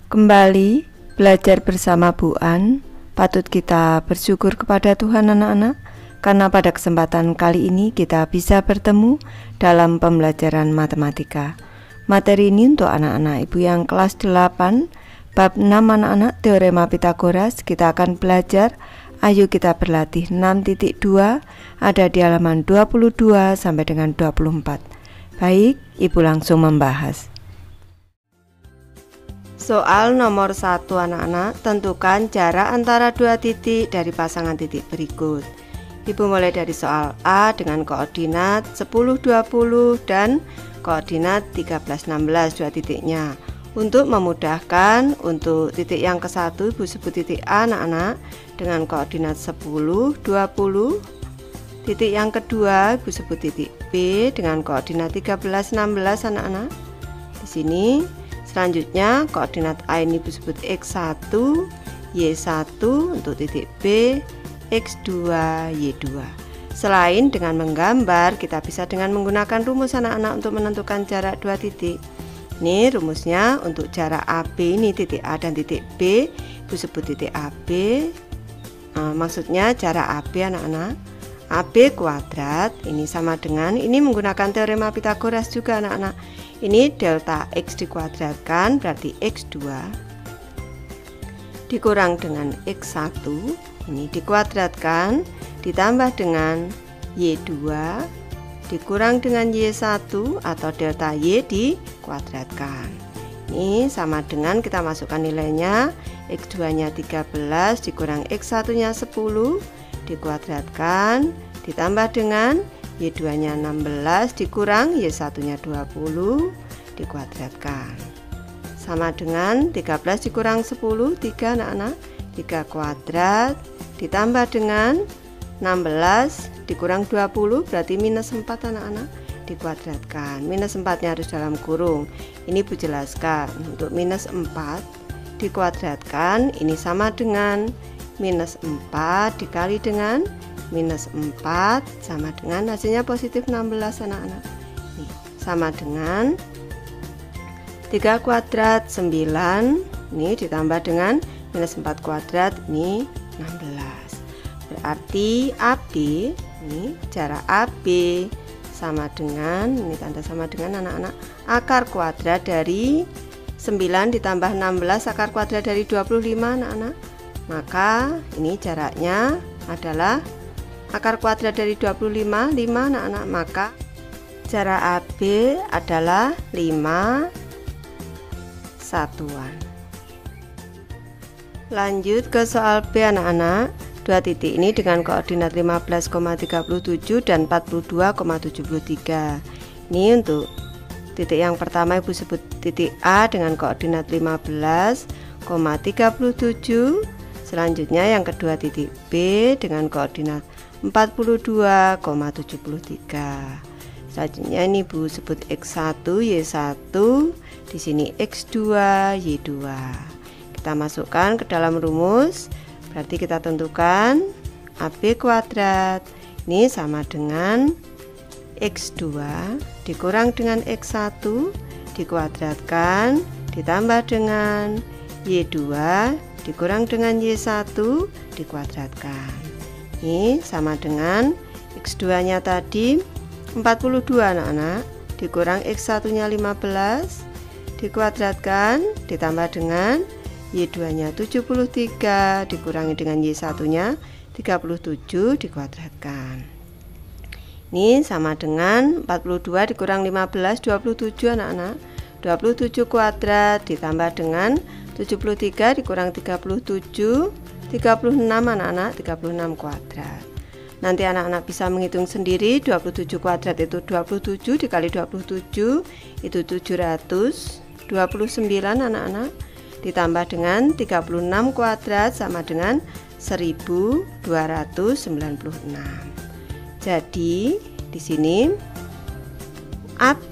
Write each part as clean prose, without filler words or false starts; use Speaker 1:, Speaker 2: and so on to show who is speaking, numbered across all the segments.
Speaker 1: Kembali belajar bersama Bu An. Patut kita bersyukur kepada Tuhan anak-anak, karena pada kesempatan kali ini kita bisa bertemu dalam pembelajaran matematika. Materi ini untuk anak-anak ibu yang kelas 8, bab 6 anak-anak, teorema Pitagoras. Kita akan belajar Ayo kita berlatih 6.2, ada di halaman 22 sampai dengan 24. Baik, ibu langsung membahas. Soal nomor 1 anak-anak, tentukan jarak antara dua titik dari pasangan titik berikut. Ibu mulai dari soal A dengan koordinat 10, 20 dan koordinat 13, 16 dua titiknya. Untuk memudahkan, untuk titik yang ke-1 ibu sebut titik A anak-anak dengan koordinat 10, 20. Titik yang kedua ibu sebut titik B dengan koordinat 13, 16 anak-anak. Di sini selanjutnya koordinat A ini disebut X1, Y1 untuk titik B, X2, Y2. Selain dengan menggambar, kita bisa dengan menggunakan rumus anak-anak untuk menentukan jarak dua titik. Ini rumusnya untuk jarak AB ini titik A dan titik B, ibu sebut titik AB. Maksudnya jarak AB anak-anak, AB kuadrat ini sama dengan, ini menggunakan teorema Pitagoras juga anak-anak. Ini delta X dikuadratkan berarti X2 dikurang dengan X1 ini dikuadratkan ditambah dengan Y2 dikurang dengan Y1 atau delta Y dikuadratkan. Ini sama dengan kita masukkan nilainya, X2 nya 13 dikurang X1 nya 10 dikuadratkan ditambah dengan Y2 nya 16 dikurang Y1 nya 20 dikuadratkan. Sama dengan 13 dikurang 10, 3 anak-anak, 3 kuadrat ditambah dengan 16 dikurang 20 berarti minus 4 anak-anak dikuadratkan. Minus 4 nya harus dalam kurung. Ini Bu jelaskan, untuk minus 4 dikuadratkan ini sama dengan minus 4 dikali dengan minus 4 sama dengan hasilnya positif 16 anak-anak. Sama dengan 3 kuadrat 9 ini ditambah dengan minus 4 kuadrat ini 16. Berarti AB ini jarak AB sama dengan, ini tanda sama dengan anak-anak, akar kuadrat dari 9 ditambah 16 akar kuadrat dari 25 anak-anak. Maka ini jaraknya adalah akar kuadrat dari 25, 5 anak-anak, maka jarak AB adalah 5 satuan. Lanjut ke soal B anak-anak. Dua titik ini dengan koordinat 15,37 dan 42,73. Ini untuk titik yang pertama ibu sebut titik A dengan koordinat 15,37. Selanjutnya yang kedua titik B dengan koordinat 42,73. Selanjutnya ini Bu sebut X1, Y1, di sini X2, Y2. Kita masukkan ke dalam rumus, berarti kita tentukan AB kuadrat ini sama dengan X2 dikurang dengan X1 dikuadratkan ditambah dengan Y2 dikurang dengan Y1 dikuadratkan. Ini sama dengan X2 nya tadi 42 anak-anak dikurang X1 nya 15 dikuadratkan ditambah dengan Y2 nya 73 dikurangi dengan Y1 nya 37 dikuadratkan. Ini sama dengan 42 dikurang 15 27 anak-anak, 27 kuadrat ditambah dengan 73 dikurang 37 36 anak-anak, 36 kuadrat. Nanti anak-anak bisa menghitung sendiri, 27 kuadrat itu 27 dikali 27 itu 729 anak-anak, ditambah dengan 36 kuadrat sama dengan 1296. Jadi di sini AB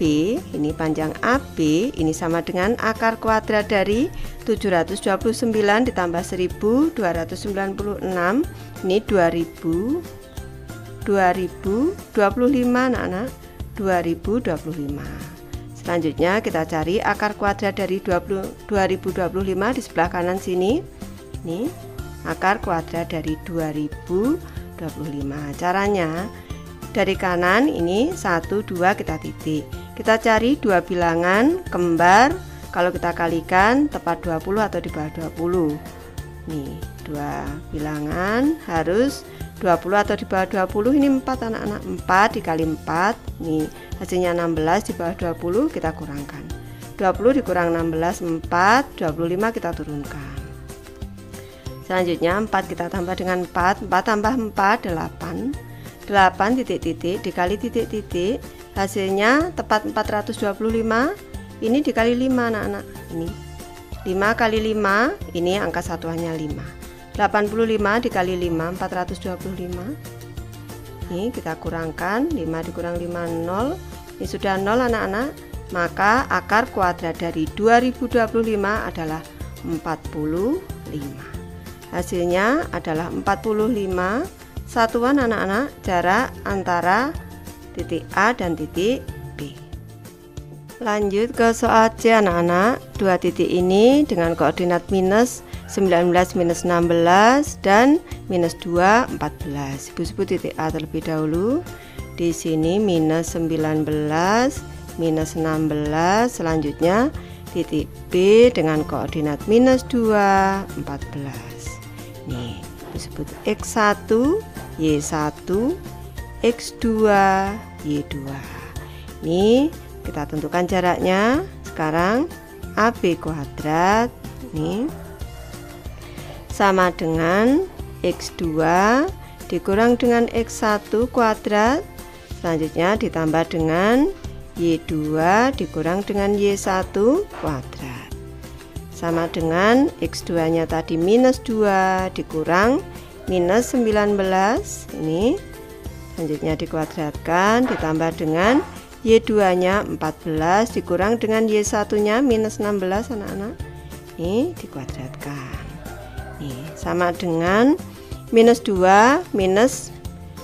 Speaker 1: ini panjang AB ini sama dengan akar kuadrat dari 729 ditambah 1296 ini 2025 anak-anak, 2025. Selanjutnya kita cari akar kuadrat dari 2025 di sebelah kanan sini. Nih, akar kuadrat dari 2025. Caranya dari kanan ini 1, 2 kita titik. Kita cari dua bilangan kembar. Kalau kita kalikan tepat 20 atau di bawah 20. Nih, dua bilangan harus 20 atau di bawah 20. Ini 4 anak-anak. 4 dikali 4. Nih, hasilnya 16 di bawah 20 kita kurangkan. 20 dikurang 16 4, 25 kita turunkan. Selanjutnya 4 kita tambah dengan 4 tambah 4 8 titik-titik dikali titik-titik, hasilnya tepat 425. Ini dikali 5 anak-anak. Ini 5 kali 5, ini angka satuannya 5. 85 dikali 5 425. Ini kita kurangkan, 5 dikurang 5 0. Ini sudah 0 anak-anak. Maka akar kuadrat dari 2025 adalah 45. Hasilnya adalah 45. Satuan anak-anak jarak antara titik A dan titik B. Lanjut ke soal C anak-anak. Dua titik ini dengan koordinat minus 19 minus 16 dan minus 2 14. Ibu sebut titik A terlebih dahulu. Di sini minus 19 minus 16. Selanjutnya titik B dengan koordinat minus 2 14. Nih, disebut X1 Y1 X2 Y2. Nih, kita tentukan jaraknya. Sekarang AB kuadrat nih sama dengan X2 dikurang dengan X1 kuadrat. Selanjutnya ditambah dengan Y2 dikurang dengan Y1 kuadrat. Sama dengan X2 nya tadi minus 2 dikurang minus 19. Ini selanjutnya dikuadratkan ditambah dengan Y2 nya 14 dikurang dengan Y1 nya minus 16 anak-anak. Ini dikuadratkan. Nih, sama dengan minus 2 minus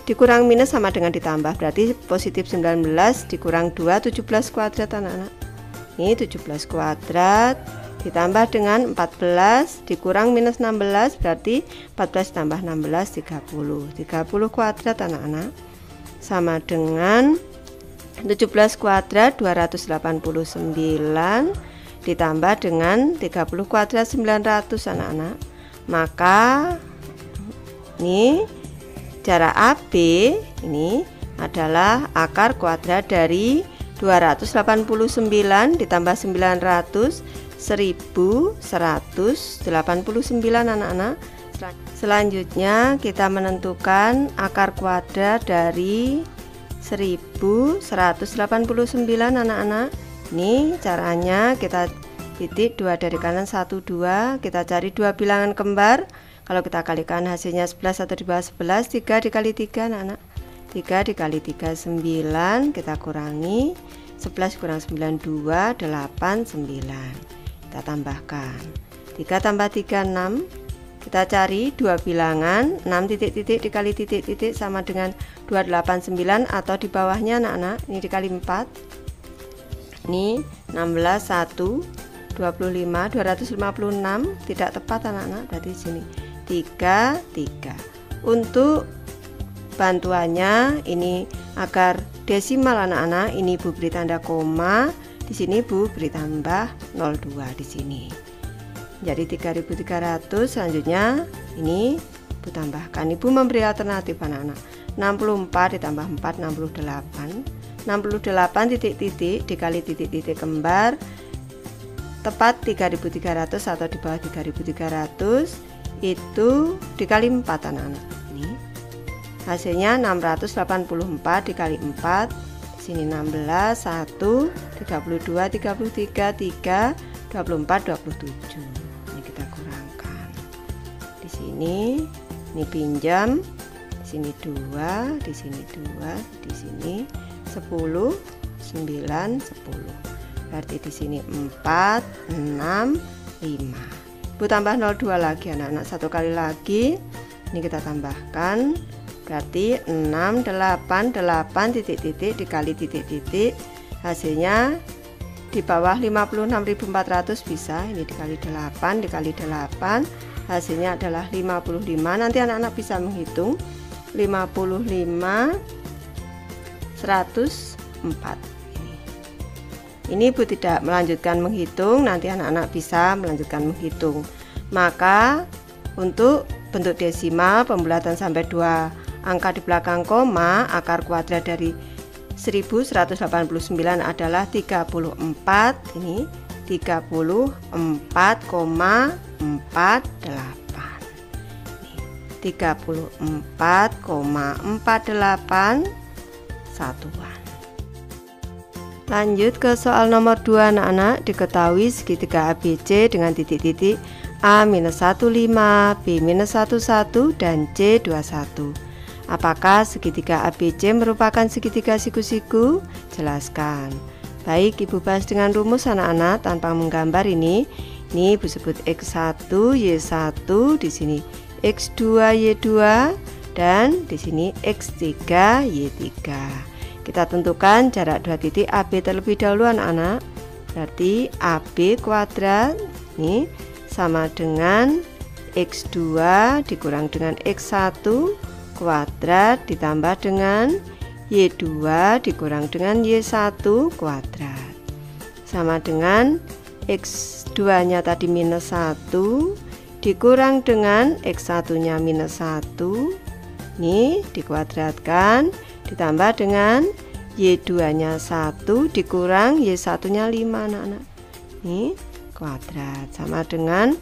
Speaker 1: dikurang minus sama dengan ditambah, berarti positif 19 dikurang 2 17 kuadrat anak-anak. Ini 17 kuadrat ditambah dengan 14 dikurang minus 16, berarti 14 tambah 16 30 kuadrat anak-anak, sama dengan 17 kuadrat 289 ditambah dengan 30 kuadrat 900 anak-anak. Maka ini jarak AB ini adalah akar kuadrat dari 289 ditambah 900 1189 anak-anak. Selanjutnya kita menentukan akar kuadrat dari 1189 anak-anak. Ini caranya kita titik 2 dari kanan 1 2, kita cari dua bilangan kembar. Kalau kita kalikan hasilnya 11 atau di bawah 11, 3 dikali 3 anak-anak. 3 dikali 3 9, kita kurangi 11 kurang 9 2 8 9. Kita tambahkan 3 tambah 3 6. Kita cari dua bilangan 6 titik-titik dikali titik-titik sama dengan 289 atau di bawahnya anak-anak. Ini dikali 4. Ini 16 1 25 256 tidak tepat anak-anak, berarti sini 3 3. Untuk bantuannya ini agar desimal anak-anak, ini Bu beri tanda koma. Di sini Bu beri tambah 02 di sini. Jadi 3300. Selanjutnya ini Bu tambahkan. Ibu memberi alternatif anak-anak. 64 ditambah 4 68. 68 titik-titik dikali titik-titik kembar tepat 3300 atau di bawah 3300 itu dikali 4 anak-anak. Ini hasilnya 684 dikali 4. Sini 16 1 32 33 3 24 27. Ini kita kurangkan. Di sini ini pinjam, di sini 2, di sini 2, di sini 10 9 10. Berarti di sini 4 6 5. Bu tambah 02 lagi anak-anak, satu kali lagi. Ini kita tambahkan. Berarti 6 8 8 titik-titik dikali titik-titik, hasilnya di bawah 56.400 bisa. Ini dikali 8 dikali 8 hasilnya adalah 55. Nanti anak-anak bisa menghitung 55 104. Ini Ibu tidak melanjutkan menghitung, nanti anak-anak bisa melanjutkan menghitung. Maka untuk bentuk desimal pembulatan sampai 2 angka di belakang koma, akar kuadrat dari 1189 adalah 34. Ini 34,48. 34,48 satuan. Lanjut ke soal nomor 2 anak-anak. Diketahui segitiga ABC dengan titik-titik A-15, B-11 dan C21. Apakah segitiga ABC merupakan segitiga siku-siku? Jelaskan. Baik, Ibu bahas dengan rumus anak-anak tanpa menggambar ini. Ini Ibu sebut X1, Y1, di sini X2, Y2 dan di sini X3, Y3. Kita tentukan jarak dua titik AB terlebih dahulu anak-anak. Berarti AB kuadrat ini sama dengan X2 dikurang dengan X1 kuadrat ditambah dengan Y2 dikurang dengan Y1 kuadrat sama dengan X2 nya tadi minus 1 dikurang dengan X1 nya minus 1. Ini dikuadratkan ditambah dengan Y2 nya 1 dikurang Y1 nya 5 anak-anak. Ini kuadrat sama dengan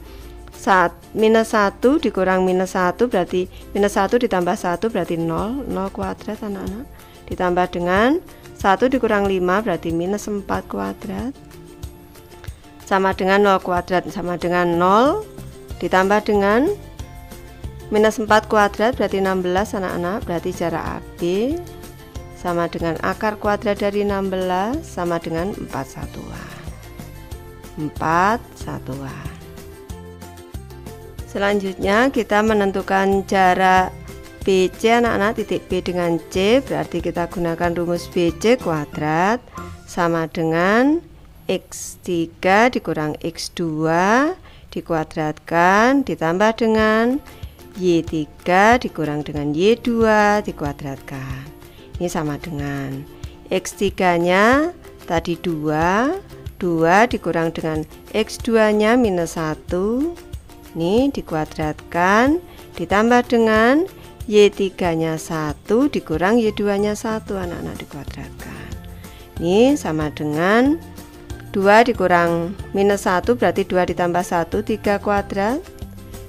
Speaker 1: minus 1 dikurang minus 1 berarti minus 1 ditambah 1 berarti 0 kuadrat anak-anak, ditambah dengan 1 dikurang 5 berarti minus 4 kuadrat sama dengan 0 kuadrat sama dengan 0 ditambah dengan minus 4 kuadrat berarti 16 anak-anak. Berarti jarak AB sama dengan akar kuadrat dari 16 sama dengan 4 satuan. 4 satuan. Selanjutnya kita menentukan jarak BC anak-anak, titik B dengan C, berarti kita gunakan rumus BC kuadrat sama dengan X3 dikurang X2 dikuadratkan ditambah dengan Y3 dikurang dengan Y2 dikuadratkan. Ini sama dengan X3 nya tadi 2 dikurang dengan X2 nya minus 1. Ini dikuadratkan ditambah dengan Y3 nya 1 dikurang Y2 nya 1 anak-anak dikuadratkan. Ini sama dengan 2 dikurang minus 1 berarti 2 ditambah 1 3 kuadrat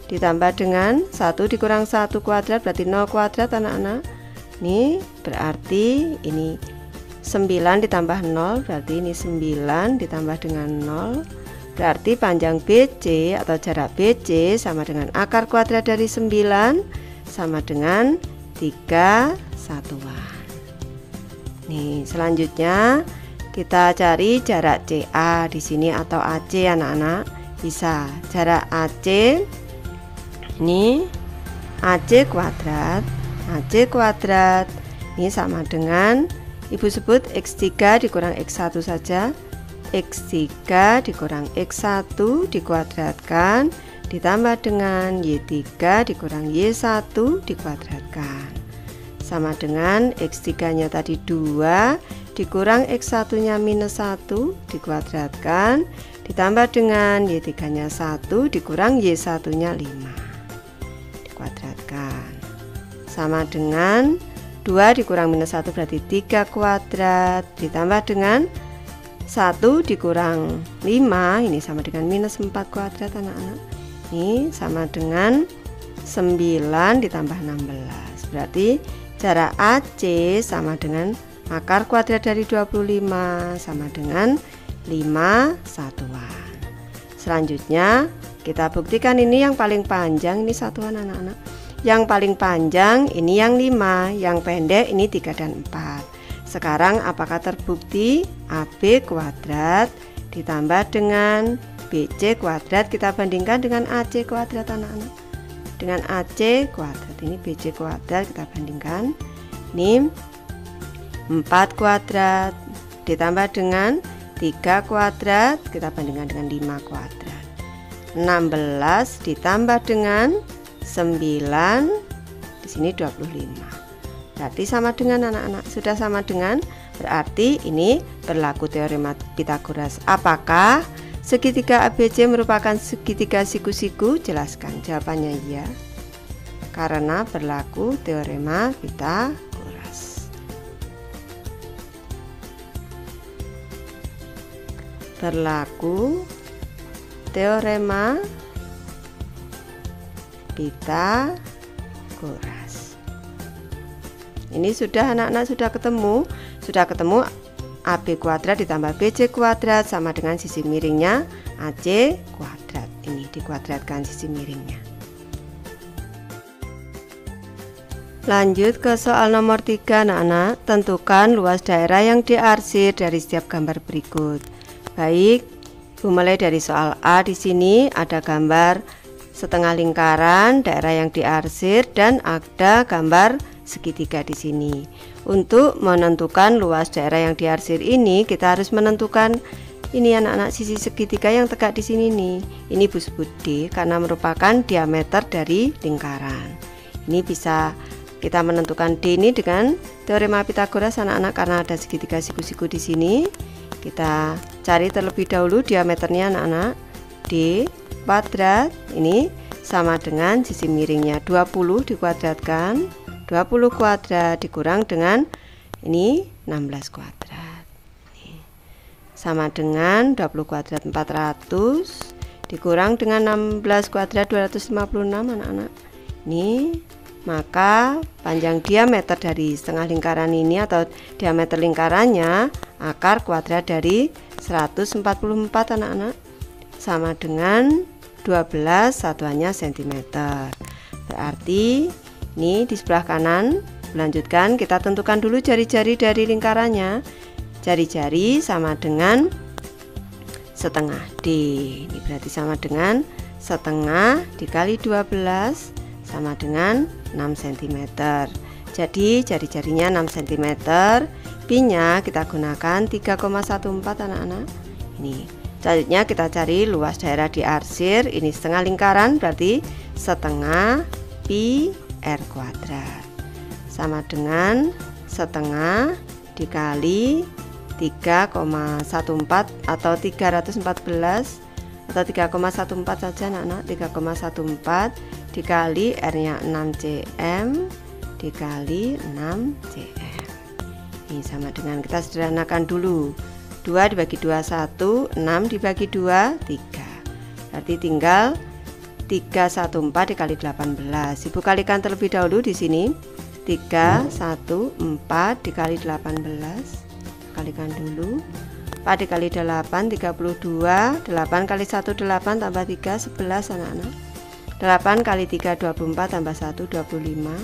Speaker 1: ditambah dengan 1 dikurang 1 kuadrat berarti 0 kuadrat anak-anak. Ini berarti ini 9 ditambah 0 berarti ini 9 ditambah dengan 0 berarti panjang BC atau jarak BC sama dengan akar kuadrat dari 9 sama dengan 3 satuan. Nih, selanjutnya kita cari jarak CA di sini atau AC anak-anak. Bisa jarak AC ini AC kuadrat ini sama dengan Ibu sebut X3 dikurang X1 saja. X3 dikurang X1 dikuadratkan ditambah dengan Y3 dikurang Y1 dikuadratkan sama dengan X3 nya tadi 2 dikurang X1 nya minus 1 dikuadratkan ditambah dengan Y3 nya 1 dikurang Y1 nya 5 dikuadratkan sama dengan 2 dikurang minus 1 berarti 3 kuadrat ditambah dengan 1 dikurang 5 ini sama dengan minus 4 kuadrat anak-anak. Ini sama dengan 9 ditambah 16 berarti jarak AC sama dengan akar kuadrat dari 25 sama dengan 5 satuan. Selanjutnya kita buktikan ini yang paling panjang ini satuan anak-anak. Yang paling panjang ini yang 5, yang pendek ini 3 dan 4. Sekarang apakah terbukti AB kuadrat ditambah dengan BC kuadrat kita bandingkan dengan AC kuadrat anak-anak. Dengan AC kuadrat ini BC kuadrat kita bandingkan. Ini 4 kuadrat ditambah dengan 3 kuadrat kita bandingkan dengan 5 kuadrat. 16 ditambah dengan 9, di sini 25. Berarti sama dengan anak-anak. Sudah sama dengan, berarti ini berlaku teorema Pythagoras. Apakah segitiga ABC merupakan segitiga siku-siku? Jelaskan. Jawabannya iya. Karena berlaku teorema Pythagoras. Berlaku teorema Pythagoras. Ini sudah anak-anak sudah ketemu AB kuadrat ditambah BC kuadrat sama dengan sisi miringnya AC kuadrat. Ini dikuadratkan sisi miringnya. Lanjut ke soal nomor 3 anak-anak. Tentukan luas daerah yang diarsir dari setiap gambar berikut. Baik, mulai dari soal A. Di sini ada gambar setengah lingkaran daerah yang diarsir dan ada gambar segitiga di sini. Untuk menentukan luas daerah yang diarsir ini, kita harus menentukan ini anak-anak sisi segitiga yang tegak di sini nih. Ini disebut D karena merupakan diameter dari lingkaran. Ini bisa kita menentukan D ini dengan teorema Pythagoras anak-anak karena ada segitiga siku-siku di sini. Kita cari terlebih dahulu diameternya anak-anak. D kuadrat ini sama dengan sisi miringnya 20 dikuadratkan. 20 kuadrat dikurang dengan ini 16 kuadrat. Ini sama dengan 20 kuadrat 400 dikurang dengan 16 kuadrat 256 anak-anak. Ini maka panjang diameter dari setengah lingkaran ini atau diameter lingkarannya akar kuadrat dari 144 anak-anak sama dengan 12 satuannya cm. Berarti ini di sebelah kanan. Melanjutkan kita tentukan dulu jari-jari dari lingkarannya. Jari-jari sama dengan setengah D. Ini berarti sama dengan setengah dikali 12 sama dengan 6 cm. Jadi jari-jarinya 6 cm. Pi-nya kita gunakan 3,14 anak-anak. Ini selanjutnya kita cari luas daerah diarsir. Ini setengah lingkaran berarti setengah pi R kuadrat sama dengan setengah dikali 3,14 atau 314 atau 3,14 saja anak-anak. 3,14 dikali R nya 6 cm dikali 6 cm. Ini sama dengan, kita sederhanakan dulu, 2 dibagi 2 1, 6 dibagi 2 3. Berarti tinggal 314 dikali 18. Ibu kalikan terlebih dahulu di sini. 314 dikali 18. Kalikan dulu. 4 dikali 8 32. 8 kali 1 8 tambah 3 11 anak-anak. 8 kali 3 24 tambah 1 25.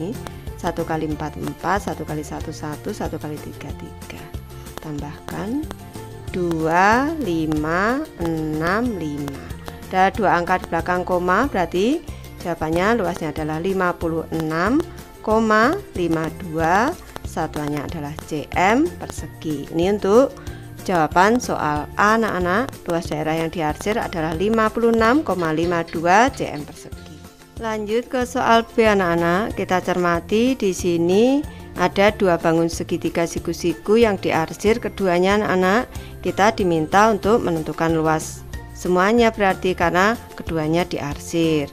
Speaker 1: Nih, 1 kali 4 4, 1 kali 1 1, 1 kali 3 3. Tambahkan 2 5 6 5. Ada 2 angka di belakang koma, berarti jawabannya luasnya adalah 56,52, satuannya adalah cm persegi. Ini untuk jawaban soal A anak-anak. Luas daerah yang diarsir adalah 56,52 cm persegi. Lanjut ke soal B anak-anak. Kita cermati di sini ada 2 bangun segitiga siku-siku yang diarsir. Keduanya anak-anak kita diminta untuk menentukan luas semuanya, berarti karena keduanya diarsir.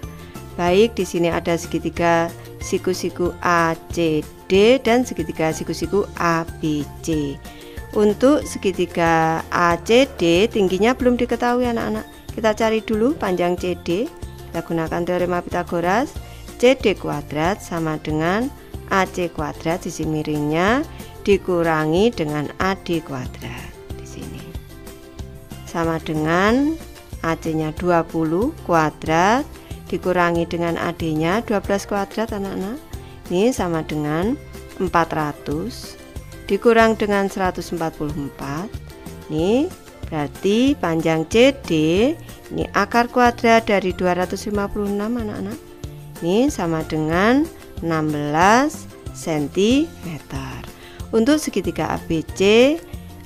Speaker 1: Baik, di sini ada segitiga siku-siku ACD dan segitiga siku-siku ABC. Untuk segitiga ACD tingginya belum diketahui anak-anak. Kita cari dulu panjang CD. Kita gunakan teorema Pythagoras. CD kuadrat sama dengan AC kuadrat sisi miringnya dikurangi dengan AD kuadrat di sini. Sama dengan AC-nya 20 kuadrat dikurangi dengan AD-nya 12 kuadrat anak-anak. Ini sama dengan 400 dikurang dengan 144. Ini berarti panjang CD ini akar kuadrat dari 256 anak-anak. Ini sama dengan 16 cm. Untuk segitiga ABC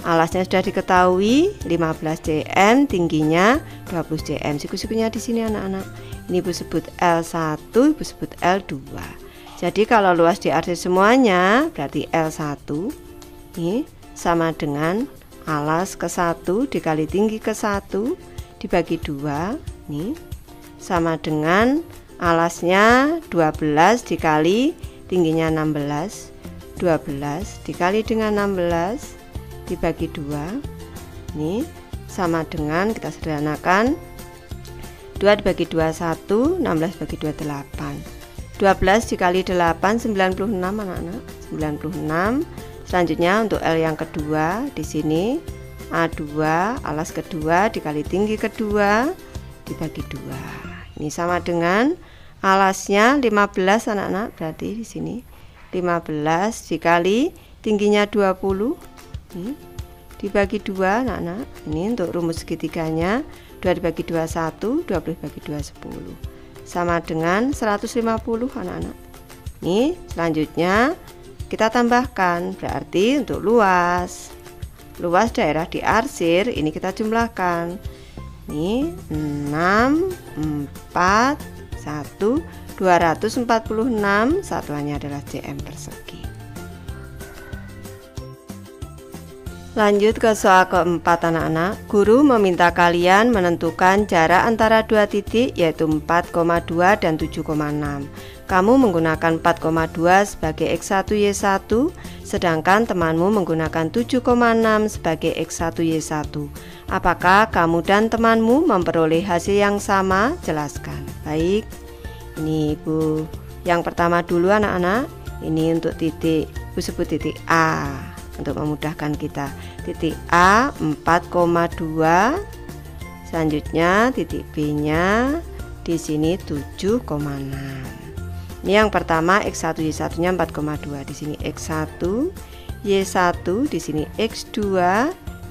Speaker 1: Alasnya sudah diketahui 15 cm, tingginya 20 cm. Siku-sikunya di sini anak-anak. Ini Ibu sebut L1, Ibu sebut L2. Jadi kalau luas diarsir semuanya berarti L1 ini sama dengan alas ke 1 dikali tinggi ke 1 dibagi 2 nih sama dengan alasnya 12 dikali tingginya 16. 12 dikali dengan 16 dibagi 2 ini sama dengan, kita sederhanakan, 2 dibagi 2 1, 16 dibagi 2 8. 12 dikali 8 96 anak-anak, 96. Selanjutnya untuk L yang kedua di sini A2 alas kedua dikali tinggi kedua dibagi 2. Ini sama dengan alasnya 15 anak-anak, berarti di sini 15 dikali tingginya 20 ini dibagi 2 anak-anak. Ini untuk rumus segitiganya 2 dibagi 2 1, 20 dibagi 2 10 sama dengan 150 anak-anak. Ini selanjutnya kita tambahkan, berarti untuk luas daerah diarsir ini kita jumlahkan. Ini 6 4 1 246, satuannya adalah cm persegi. Lanjut ke soal keempat anak-anak. Guru meminta kalian menentukan jarak antara dua titik yaitu 4,2 dan 7,6. Kamu menggunakan 4,2 sebagai X1 Y1, sedangkan temanmu menggunakan 7,6 sebagai X1 Y1. Apakah kamu dan temanmu memperoleh hasil yang sama? Jelaskan. Baik, ini Ibu yang pertama dulu anak-anak. Ini untuk titik, Ibu sebut titik A untuk memudahkan kita. Titik A 4,2. Selanjutnya titik B nya di sini 7,6. Ini yang pertama X1 Y1 nya 4,2, di sini X1 Y1, di sini X2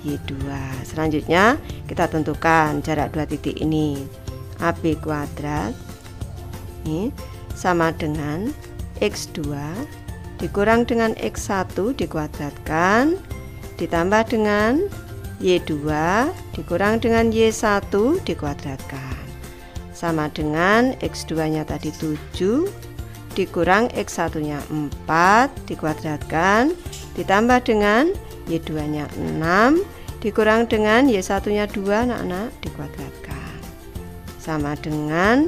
Speaker 1: Y2. Selanjutnya kita tentukan jarak dua titik ini. AB kuadrat ini sama dengan X2 dikurang dengan X1 dikuadratkan ditambah dengan Y2 dikurang dengan Y1 dikuadratkan sama dengan X2 nya tadi 7 dikurang X1 nya 4 dikuadratkan ditambah dengan Y2 nya 6 dikurang dengan Y1 nya 2 anak-anak dikuadratkan sama dengan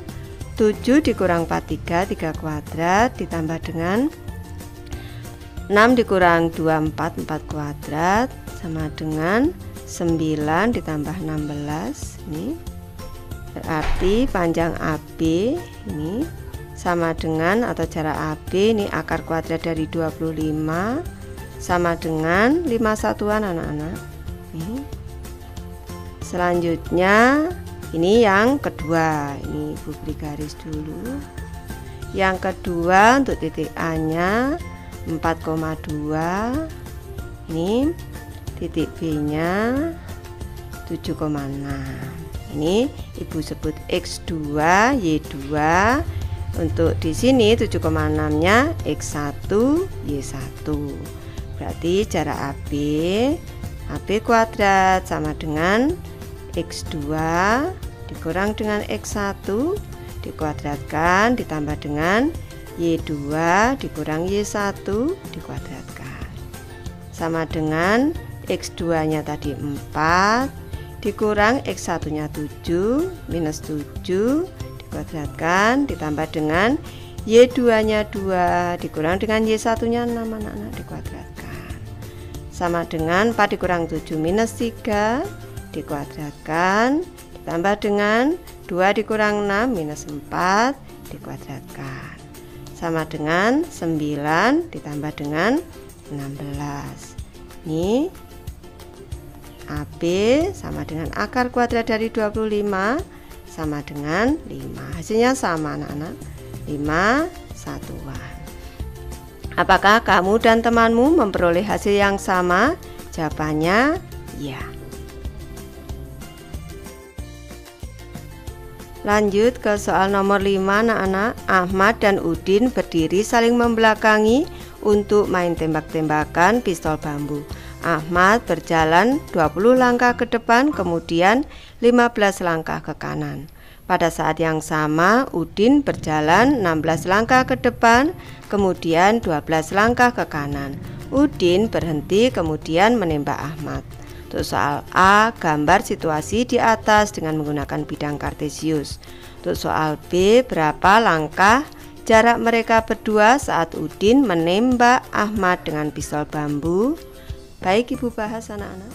Speaker 1: 7 dikurang 4 3 kuadrat ditambah dengan 6 dikurang 2 4 kuadrat sama dengan 9 ditambah 16. Ini berarti panjang AB ini sama dengan atau jarak AB ini akar kuadrat dari 25 sama dengan 5 satuan anak-anak. Ini selanjutnya ini yang kedua, ini Ibu beri garis dulu. Yang kedua untuk titik A nya 4,2, ini titik B nya 7,6. Ini Ibu sebut X2 Y2. Untuk di sini 7,6 nya X1 Y1. Berarti jarak AB kuadrat sama dengan X2 dikurang dengan X1 dikuadratkan ditambah dengan Y2 dikurang Y1 dikuadratkan sama dengan X2 nya tadi 4 dikurang X1 nya 7 minus 7 dikuadratkan ditambah dengan Y2 nya 2 dikurang dengan Y1 nya 6 anak-anak dikuadratkan sama dengan 4 dikurang 7 minus 3 dikuadratkan ditambah dengan 2 dikurang 6 minus 4 dikuadratkan sama dengan 9 ditambah dengan 16. Ini AB sama dengan akar kuadrat dari 25 sama dengan 5. Hasilnya sama anak-anak, 5 satuan. Apakah kamu dan temanmu memperoleh hasil yang sama? Jawabannya ya. Lanjut ke soal nomor 5 anak-anak. Ahmad dan Udin berdiri saling membelakangi untuk main tembak-tembakan pistol bambu. Ahmad berjalan 20 langkah ke depan, kemudian 15 langkah ke kanan. Pada saat yang sama, Udin berjalan 16 langkah ke depan, kemudian 12 langkah ke kanan. Udin berhenti kemudian menembak Ahmad. Untuk soal A, gambar situasi di atas dengan menggunakan bidang kartesius. Untuk soal B, berapa langkah jarak mereka berdua saat Udin menembak Ahmad dengan pistol bambu? Baik, Ibu bahas anak-anak.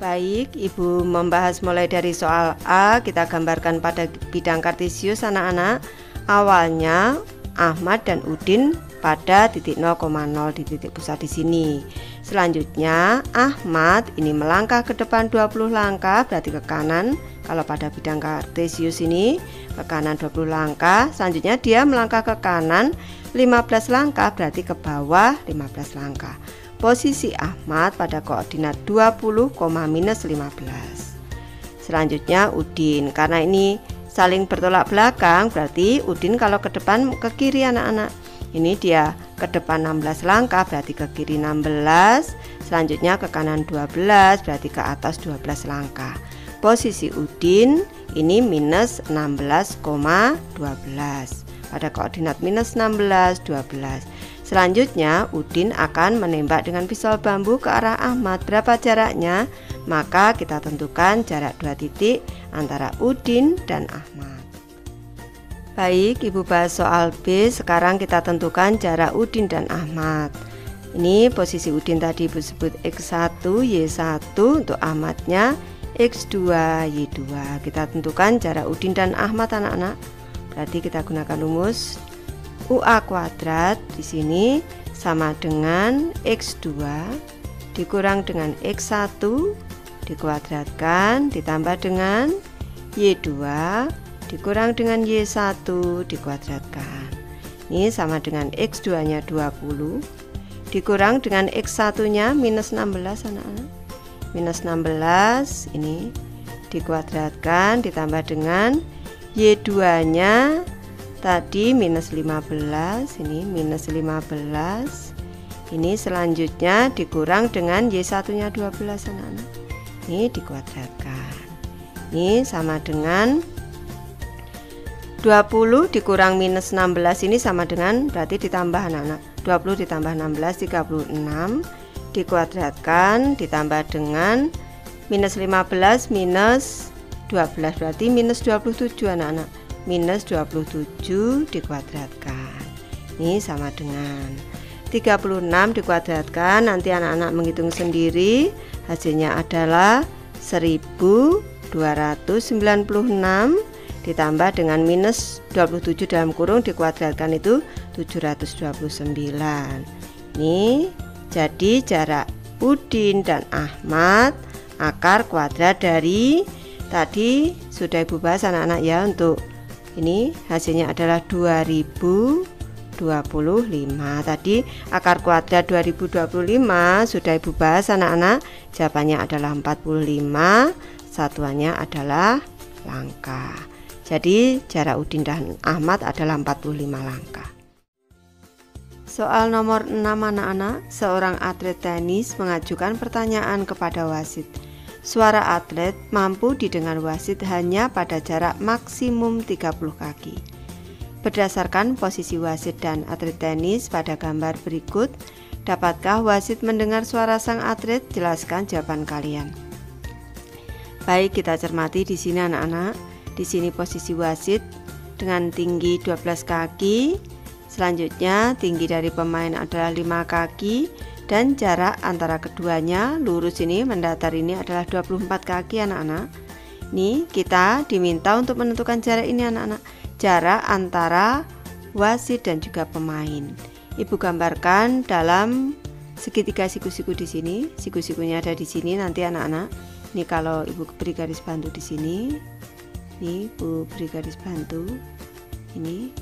Speaker 1: Baik, Ibu membahas mulai dari soal A. Kita gambarkan pada bidang kartesius anak-anak. Awalnya Ahmad dan Udin pada titik 0,0 di titik pusat di sini. Selanjutnya Ahmad ini melangkah ke depan 20 langkah, berarti ke kanan. Kalau pada bidang kartesius ini ke kanan 20 langkah. Selanjutnya dia melangkah ke kanan 15 langkah, berarti ke bawah 15 langkah. Posisi Ahmad pada koordinat 20, minus 15. Selanjutnya Udin, karena ini saling bertolak belakang, berarti Udin kalau ke depan ke kiri anak-anak. Ini dia ke depan 16 langkah, berarti ke kiri 16. Selanjutnya ke kanan 12, berarti ke atas 12 langkah. Posisi Udin ini minus 16,12 pada koordinat minus 16, 12. Selanjutnya Udin akan menembak dengan pistol bambu ke arah Ahmad. Berapa jaraknya? Maka kita tentukan jarak 2 titik antara Udin dan Ahmad. Baik, Ibu bahas soal B. Sekarang kita tentukan jarak Udin dan Ahmad. Ini posisi Udin tadi Ibu sebut X1, Y1. Untuk Ahmadnya X2, Y2. Kita tentukan jarak Udin dan Ahmad anak-anak. Berarti kita gunakan rumus UA kuadrat di sini sama dengan X2 dikurang dengan X1 dikuadratkan ditambah dengan Y2 dikurang dengan Y1 dikuadratkan. Ini sama dengan X2 nya 20 dikurang dengan X1 nya minus 16 anak-anak. Minus 16 ini dikuadratkan ditambah dengan Y2 nya tadi minus 15, ini minus 15. Ini selanjutnya dikurang dengan Y1 nya 12 anak-anak. Ini dikuadratkan. Ini sama dengan 20 dikurang minus 16, ini sama dengan berarti ditambah anak-anak. 20 ditambah 16 36 dikuadratkan ditambah dengan minus 15 minus 12 berarti minus 27 anak-anak. Minus 27 dikuadratkan. Ini sama dengan 36 dikuadratkan. Nanti anak-anak menghitung sendiri. Hasilnya adalah 1296 ditambah dengan minus 27 dalam kurung dikuadratkan itu 729. Ini jadi jarak Udin dan Ahmad akar kuadrat dari tadi sudah Ibu bahas anak-anak ya. Untuk ini hasilnya adalah 2025. Tadi akar kuadrat 2025 sudah Ibu bahas anak-anak. Jawabannya adalah 45. Satuannya adalah langkah. Jadi jarak Udin dan Ahmad adalah 45 langkah. Soal nomor 6 anak-anak. Seorang atlet tenis mengajukan pertanyaan kepada wasit. Suara atlet mampu didengar wasit hanya pada jarak maksimum 30 kaki. Berdasarkan posisi wasit dan atlet tenis pada gambar berikut, dapatkah wasit mendengar suara sang atlet? Jelaskan jawaban kalian. Baik, kita cermati di sini anak-anak. Di sini posisi wasit dengan tinggi 12 kaki. Selanjutnya tinggi dari pemain adalah 5 kaki. Dan jarak antara keduanya lurus ini mendatar ini adalah 24 kaki anak-anak. Nih kita diminta untuk menentukan jarak ini anak-anak. Jarak antara wasit dan juga pemain. Ibu gambarkan dalam segitiga siku-siku di sini. Siku-sikunya ada di sini nanti anak-anak. Ini kalau Ibu beri garis bantu di sini. Nih Ibu beri garis bantu. Ini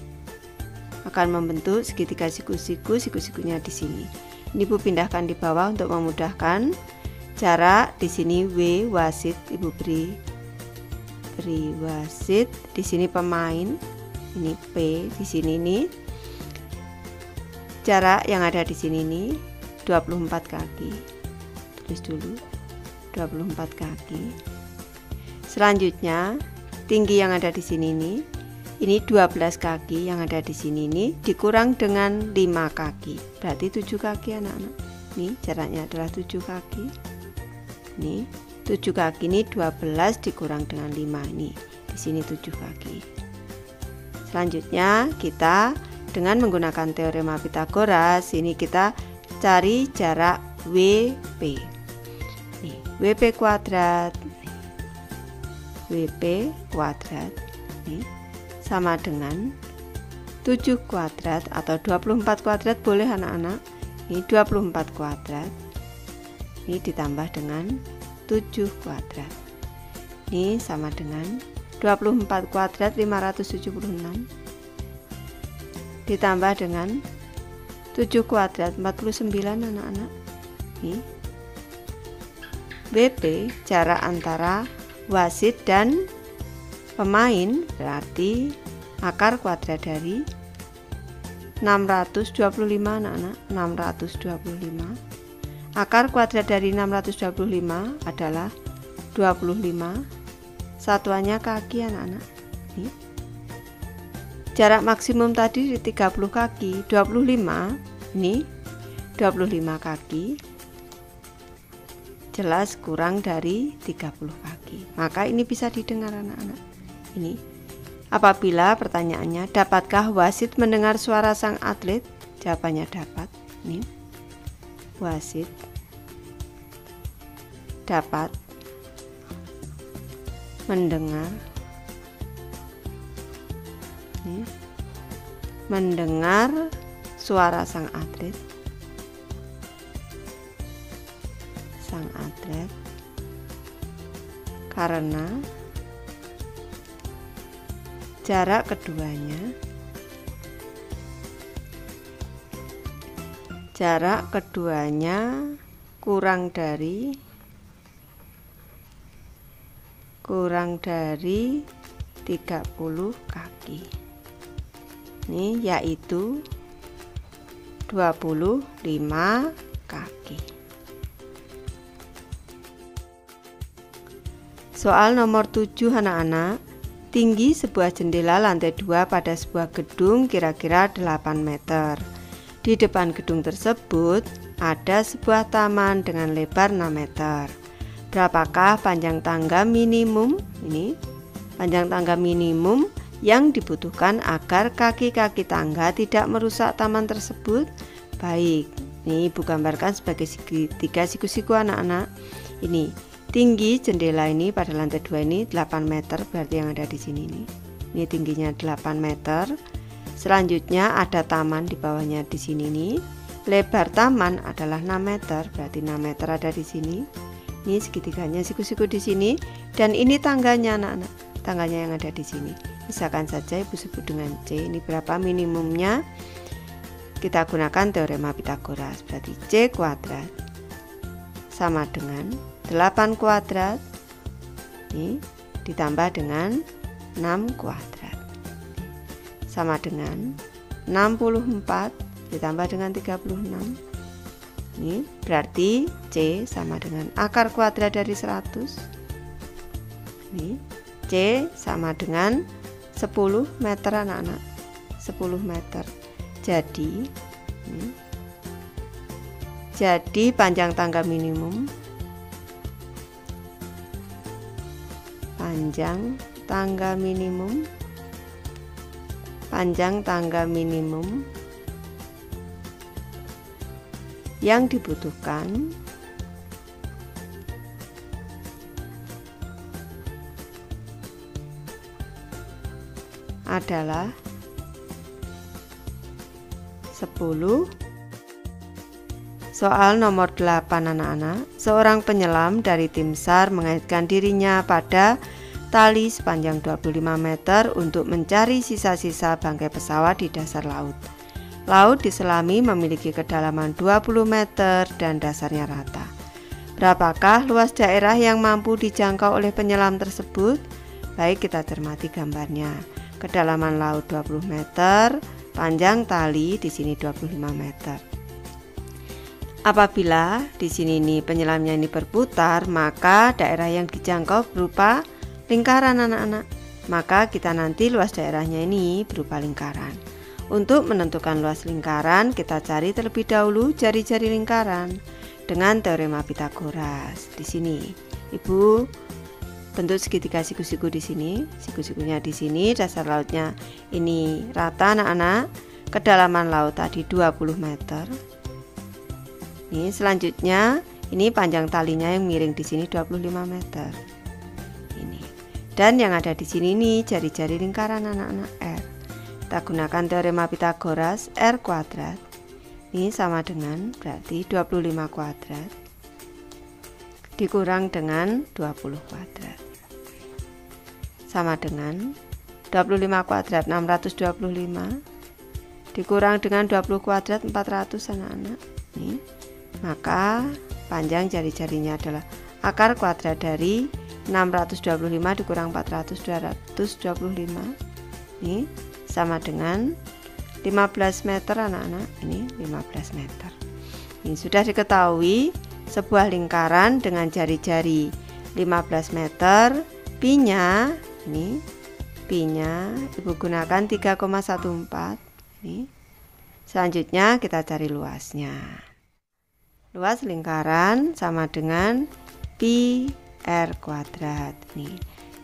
Speaker 1: akan membentuk segitiga siku-siku. Siku-sikunya di sini. Ini Ibu pindahkan di bawah untuk memudahkan. Jarak di sini W wasit, Ibu beri wasit. Di sini pemain. Ini P di sini nih. Jarak yang ada di sini nih 24 kaki. tulis dulu 24 kaki. Selanjutnya tinggi yang ada di sini ini 12 kaki yang ada di sini ini dikurang dengan 5 kaki. Berarti 7 kaki anak-anak. Nih jaraknya adalah 7 kaki. Nih 7 kaki ini 12 dikurang dengan 5 ini. Di sini 7 kaki. Selanjutnya kita dengan menggunakan teorema Pythagoras ini kita cari jarak WP. Nih, WP kuadrat. WP kuadrat nih sama dengan 7 kuadrat atau 24 kuadrat boleh anak-anak. Ini 24 kuadrat. Ini ditambah dengan 7 kuadrat. Ini sama dengan 24 kuadrat 576 ditambah dengan 7 kuadrat 49 anak-anak. Ini WP jarak antara wasit dan pemain berarti akar kuadrat dari 625 anak-anak. 625 akar kuadrat dari 625 adalah 25, satuannya kaki anak-anak. Jarak maksimum tadi di 30 kaki, 25 ini 25 kaki jelas kurang dari 30 kaki. Maka ini bisa didengar anak-anak. Ini apabila pertanyaannya, dapatkah wasit mendengar suara sang atlet? Jawabannya dapat. Ini wasit dapat mendengar suara sang atlet. Karena jarak keduanya kurang dari 30 kaki. Ini yaitu 25 kaki. Soal nomor 7 anak-anak. Tinggi sebuah jendela lantai 2 pada sebuah gedung kira-kira 8 meter. Di depan gedung tersebut ada sebuah taman dengan lebar 6 meter. Berapakah panjang tangga minimum? Ini panjang tangga minimum yang dibutuhkan agar kaki-kaki tangga tidak merusak taman tersebut. Baik, ini Ibu gambarkan sebagai segitiga siku-siku anak-anak. Ini tinggi jendela ini pada lantai 2 ini 8 meter, berarti yang ada di sini nih. Ini tingginya 8 meter. Selanjutnya ada taman di bawahnya di sini nih. Lebar taman adalah 6 meter, berarti 6 meter ada di sini. Ini segitiganya siku-siku di sini dan ini tangganya anak-anak. Tangganya yang ada di sini. Misalkan saja Ibu sebut dengan C. Ini berapa minimumnya? Kita gunakan teorema Pythagoras. Berarti C kuadrat sama dengan 8 kuadrat ini ditambah dengan 6 kuadrat sama dengan 64 ditambah dengan 36. Ini berarti C sama dengan akar kuadrat dari 100. Ini C sama dengan 10 meter anak-anak. 10 meter. Jadi panjang tangga minimum yang dibutuhkan adalah 10. Soal nomor 8 anak-anak. Seorang penyelam dari tim SAR mengaitkan dirinya pada tali sepanjang 25 meter untuk mencari sisa-sisa bangkai pesawat di dasar laut. Laut diselami memiliki kedalaman 20 meter dan dasarnya rata. Berapakah luas daerah yang mampu dijangkau oleh penyelam tersebut? Baik, kita cermati gambarnya. Kedalaman laut 20 meter, panjang tali di sini 25 meter. Apabila di sini ini penyelamnya ini berputar, maka daerah yang dijangkau berupa lingkaran anak-anak. Maka kita nanti luas daerahnya ini berupa lingkaran. Untuk menentukan luas lingkaran, kita cari terlebih dahulu jari-jari lingkaran dengan teorema Pitagoras. Di sini, Ibu bentuk segitiga siku-siku di sini, siku-sikunya di sini, dasar lautnya ini rata anak-anak. Kedalaman laut tadi 20 meter. Ini selanjutnya ini panjang talinya yang miring di sini 25 meter. Ini. Dan yang ada di sini nih jari-jari lingkaran anak-anak R. Kita gunakan teorema Pitagoras R kuadrat. Ini sama dengan berarti 25 kuadrat dikurang dengan 20 kuadrat. Sama dengan 25 kuadrat 625 dikurang dengan 20 kuadrat 400 anak-anak. Nih. Maka panjang jari-jarinya adalah akar kuadrat dari 625 dikurang 400 225. Ini sama dengan 15 meter anak-anak. Ini 15 meter. Ini sudah diketahui sebuah lingkaran dengan jari-jari 15 meter. Pi-nya ini pi-nya Ibu gunakan 3,14. Ini. Selanjutnya kita cari luasnya. Luas lingkaran sama dengan pi R kuadrat. Nih,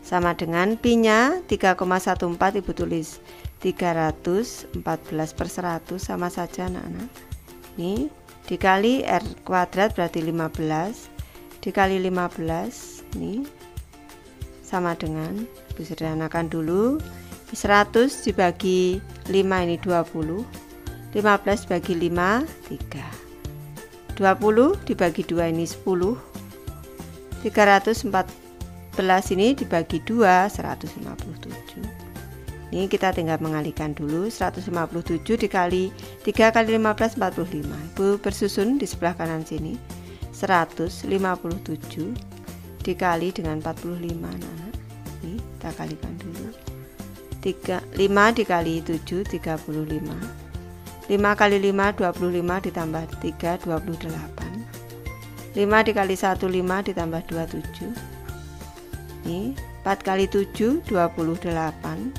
Speaker 1: sama dengan pi-nya 3,14 Ibu tulis 314/100 sama saja anak-anak. Ini dikali R kuadrat berarti 15 dikali 15 ini sama dengan, Ibu sederhanakan dulu, 100 dibagi 5 ini 20, 15 dibagi 5 3, 20 dibagi 2 ini 10, 314 ini dibagi 2 157. Ini kita tinggal mengalihkan dulu. 157 dikali 3 kali 15 45. Ibu bersusun di sebelah kanan sini. 157 dikali dengan 45 anak-anak. Ini kita kalikan dulu. 5 dikali 7 35. 5 kali 5 25 ditambah 3 28. 5 dikali 1 5 ditambah 2 7. Ini 4 kali 7 28.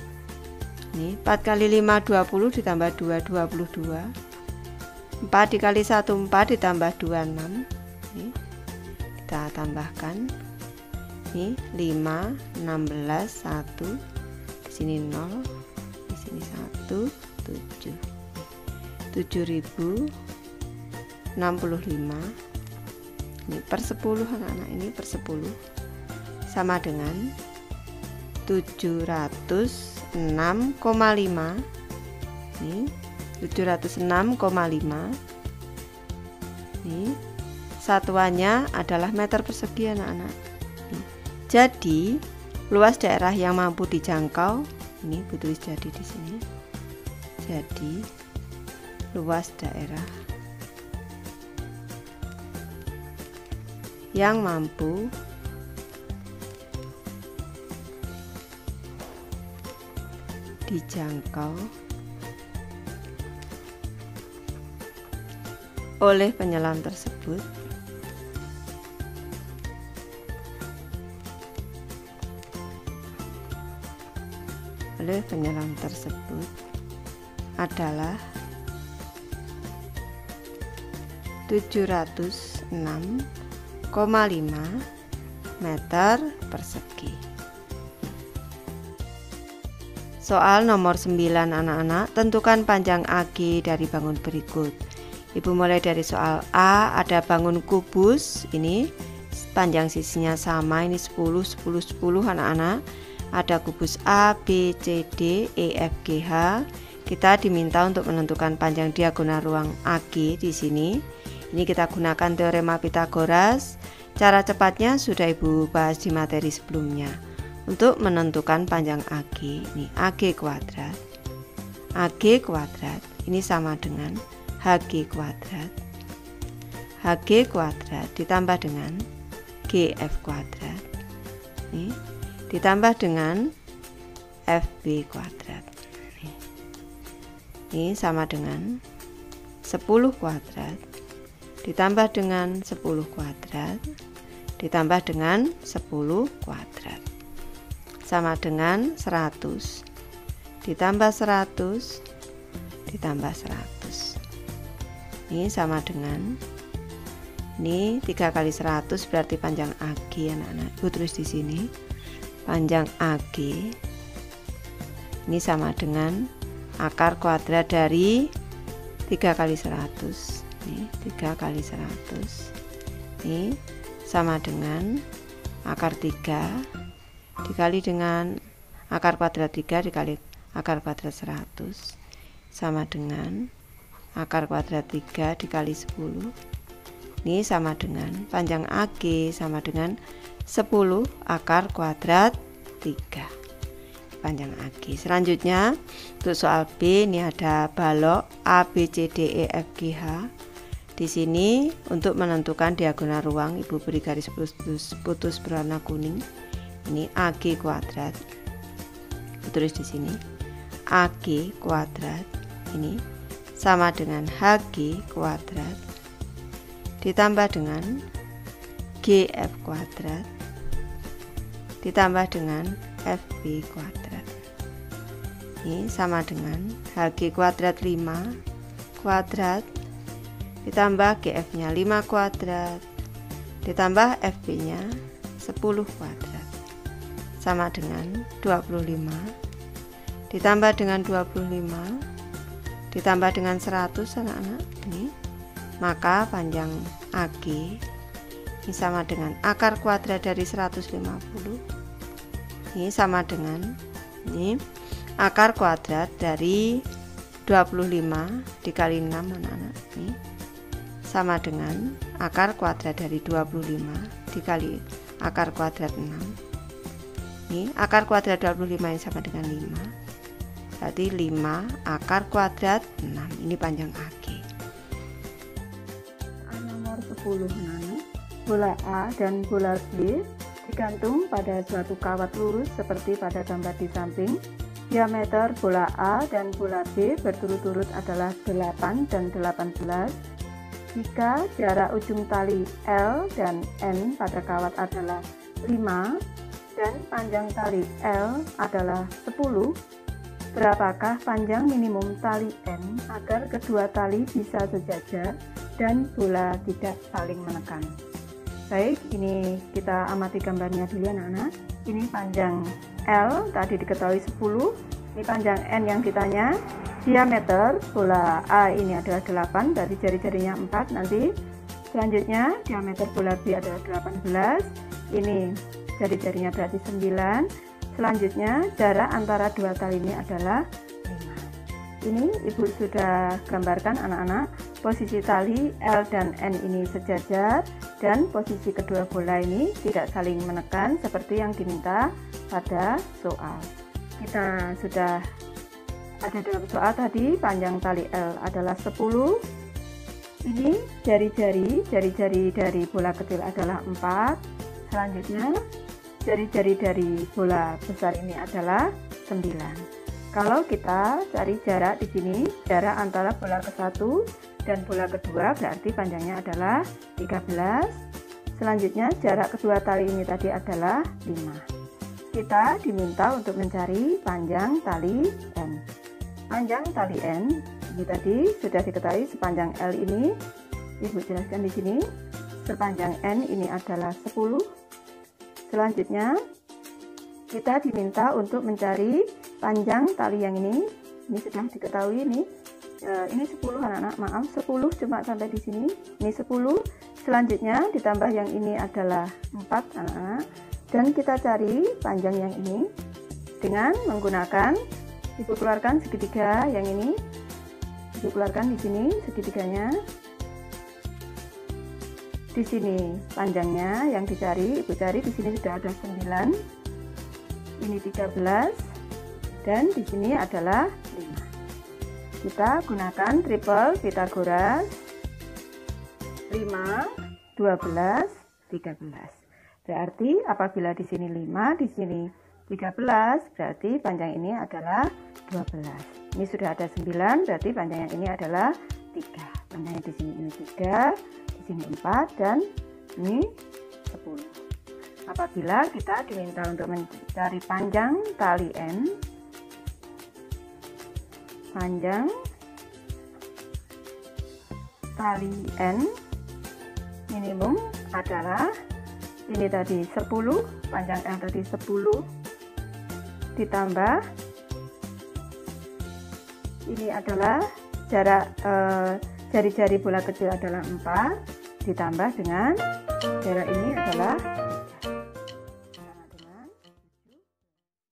Speaker 1: Ini 4 kali 5 20 ditambah 2 22. 4 dikali 1 4 ditambah 2 6. Ini kita tambahkan. Ini 5 16 1. Di sini 0. Di sini 1 7. 7065 ini per 10 anak-anak, ini per 10 sama dengan 706,5. Ini 706,5. Ini satuannya adalah meter persegi anak-anak. Jadi luas daerah yang mampu dijangkau ini tulis jadi di sini. Jadi luas daerah yang mampu dijangkau oleh penyelam tersebut adalah 706,5 meter persegi. Soal nomor 9 anak-anak, tentukan panjang AG dari bangun berikut. Ibu mulai dari soal A, ada bangun kubus, ini panjang sisinya sama, ini 10 10 10 anak-anak. Ada kubus A, B, C, D, E, F, G, H. Kita diminta untuk menentukan panjang diagonal ruang AG di sini. Ini kita gunakan teorema Pitagoras. Cara cepatnya sudah Ibu bahas di materi sebelumnya. Untuk menentukan panjang AG, ini AG kuadrat. AG kuadrat ini sama dengan HG kuadrat. HG kuadrat ditambah dengan GF kuadrat. Ini ditambah dengan FB kuadrat. Ini sama dengan 10 kuadrat ditambah dengan 10 kuadrat ditambah dengan 10 kuadrat sama dengan 100 ditambah 100 ditambah 100. Ini sama dengan, ini 3 kali 100 berarti panjang AG anak-anak. Ibu tulis di sini panjang AG ini sama dengan akar kuadrat dari 3 kali 100. Ini 3 kali 100. Ini sama dengan akar 3 dikali dengan akar kuadrat 3 dikali akar kuadrat 100 sama dengan akar kuadrat 3 dikali 10. Ini sama dengan panjang AG sama dengan 10 akar kuadrat 3 panjang AG. Selanjutnya untuk soal B, ini ada balok A, B, C, D, E, F, G, H. Di sini untuk menentukan diagonal ruang, Ibu beri garis putus berwarna kuning. Ini AG kuadrat. Ibu tulis di sini AG kuadrat ini sama dengan HG kuadrat ditambah dengan GF kuadrat ditambah dengan FB kuadrat. Ini sama dengan HG kuadrat 5 kuadrat ditambah GF nya 5 kuadrat ditambah FB nya 10 kuadrat sama dengan 25 ditambah dengan 25 ditambah dengan 100 anak-anak ini, maka panjang AG ini sama dengan akar kuadrat dari 150. Ini sama dengan ini akar kuadrat dari 25 dikali 6 anak-anak ini sama dengan akar kuadrat dari 25 dikali akar kuadrat 6. Ini akar kuadrat 25 yang sama dengan 5. Berarti 5 akar kuadrat 6. Ini panjang AG.
Speaker 2: Nomor 10 nano. Bola A dan bola B digantung pada suatu kawat lurus seperti pada gambar di samping. Diameter bola A dan bola B berturut-turut adalah 8 dan 18. Jika jarak ujung tali L dan N pada kawat adalah 5 dan panjang tali L adalah 10, berapakah panjang minimum tali N agar kedua tali bisa sejajar dan bola tidak saling menekan? Baik, ini kita amati gambarnya dulu anak-anak. Ini panjang L, tadi diketahui 10. Ini panjang N yang ditanya. Diameter bola A ini adalah 8, berarti jari-jarinya 4. Nanti selanjutnya diameter bola B adalah 18. Ini jari-jarinya berarti 9. Selanjutnya jarak antara dua tali ini adalah 5. Ini Ibu sudah gambarkan anak-anak, posisi tali L dan N ini sejajar dan posisi kedua bola ini tidak saling menekan seperti yang diminta pada soal. Kita sudah ada dalam soal tadi, panjang tali L adalah 10. Ini jari-jari dari bola kecil adalah 4. Selanjutnya jari-jari dari bola besar ini adalah 9. Kalau kita cari jarak di sini, jarak antara bola ke-1 dan bola kedua berarti panjangnya adalah 13. Selanjutnya jarak kedua tali ini tadi adalah 5. Kita diminta untuk mencari panjang tali N. Panjang tali N ini tadi sudah diketahui sepanjang L ini. Ibu jelaskan di sini. Sepanjang N ini adalah 10. Selanjutnya kita diminta untuk mencari panjang tali yang ini sudah diketahui ini 10 anak-anak, maaf 10 cuma sampai di sini. Ini 10. Selanjutnya ditambah yang ini adalah 4 anak-anak, dan kita cari panjang yang ini dengan menggunakan, Ibu keluarkan segitiga yang ini. Ibu keluarkan di sini segitiganya. Di sini panjangnya yang dicari, Ibu cari di sini sudah ada 9. Ini 13 dan di sini adalah 5. Kita gunakan triple Pythagoras. 5, 12, 13. Berarti apabila di sini 5, di sini 13, berarti panjang ini adalah 12. Ini sudah ada 9, berarti panjang yang ini adalah 3. Panjangnya di sini ini 3. Di sini 4 dan ini 10. Apabila kita diminta untuk mencari panjang tali N, panjang tali N minimum adalah ini tadi 10, panjang N tadi 10 ditambah ini adalah jarak jari-jari bola kecil adalah 4 ditambah dengan jarak ini adalah